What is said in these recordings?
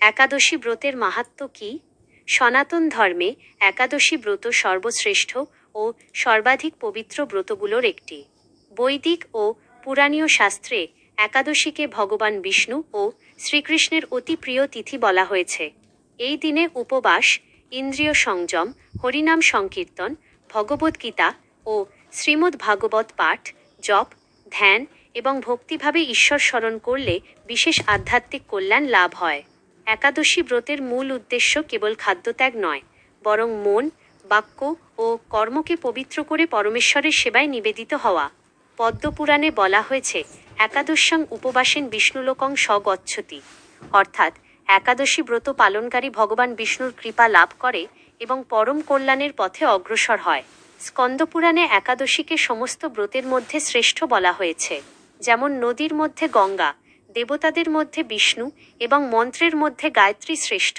একাদশী ব্রতের মাহাত্ম্য কি? সনাতন ধর্মে একাদশী ব্রত সর্বশ্রেষ্ঠ ও সর্বাধিক পবিত্র ব্রতগুলোর একটি। বৈদিক ও পুরাণীয় শাস্ত্রে একাদশীকে ভগবান বিষ্ণু ও শ্রীকৃষ্ণের অতি প্রিয় তিথি বলা হয়েছে। এই দিনে উপবাস, ইন্দ্রিয় সংযম, হরিনাম সংকীর্তন, ভগবদ্গীতা ও শ্রীমদ্ ভাগবত পাঠ, জপ, ধ্যান এবং ভক্তিভাবে ঈশ্বর স্মরণ করলে বিশেষ আধ্যাত্মিক কল্যাণ লাভ হয়। একাদশী ব্রতের মূল উদ্দেশ্য কেবল খাদ্যত্যাগ নয়, বরং মন, বাক্য ও কর্মকে পবিত্র করে পরমেশ্বরের সেবায় নিবেদিত হওয়া। পদ্মপুরাণে বলা হয়েছে, একাদশ্যাং উপবাসেন বিষ্ণুলোকং স্বগচ্ছতি, অর্থাৎ একাদশী ব্রত পালনকারী ভগবান বিষ্ণুর কৃপা লাভ করে এবং পরম কল্যাণের পথে অগ্রসর হয়। স্কন্দপুরাণে একাদশীকে সমস্ত ব্রতের মধ্যে শ্রেষ্ঠ বলা হয়েছে। যেমন নদীর মধ্যে গঙ্গা, দেবতাদের মধ্যে বিষ্ণু এবং মন্ত্রের মধ্যে গায়ত্রী শ্রেষ্ঠ,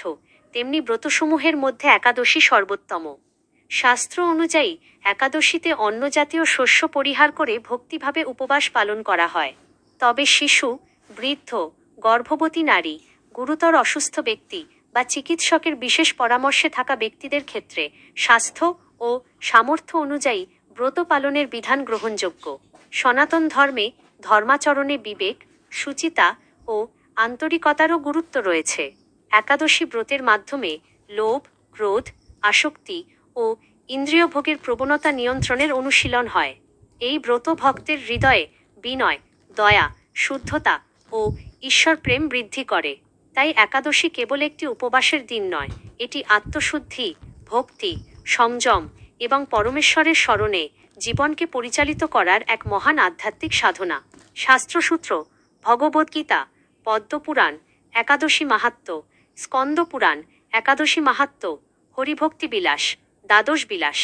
তেমনি ব্রতসমূহের মধ্যে একাদশী সর্বোত্তম। শাস্ত্র অনুযায়ী একাদশীতে অন্য জাতীয় শস্য পরিহার করে ভক্তিভাবে উপবাস পালন করা হয়। তবে শিশু, বৃদ্ধ, গর্ভবতী নারী, গুরুতর অসুস্থ ব্যক্তি বা চিকিৎসকের বিশেষ পরামর্শে থাকা ব্যক্তিদের ক্ষেত্রে স্বাস্থ্য ও সামর্থ্য অনুযায়ী ব্রত পালনের বিধান গ্রহণযোগ্য। সনাতন ধর্মে ধর্মাচরণে বিবেক, শুচিতা ও আন্তরিকতারও গুরুত্ব রয়েছে। একাদশী ব্রতের মাধ্যমে লোভ, ক্রোধ, আসক্তি ও ইন্দ্রিয় ভোগের প্রবণতা নিয়ন্ত্রণের অনুশীলন হয়। এই ব্রত ভক্তের হৃদয়ে বিনয়, দয়া, শুদ্ধতা ও ঈশ্বর প্রেম বৃদ্ধি করে। তাই একাদশী কেবল একটি উপবাসের দিন নয়, এটি আত্মশুদ্ধি, ভক্তি, সংযম এবং পরমেশ্বরের স্মরণে জীবনকে পরিচালিত করার এক মহান আধ্যাত্মিক সাধনা। শাস্ত্রসূত্র: ভগবদ্গীতা, পদ্মপুরাণ, একাদশী মাহাত্ম্য, স্কন্দপুরাণ, একাদশী মাহাত্ম্য, হরিভক্তি বিলাস, দ্বাদশ বিলাস।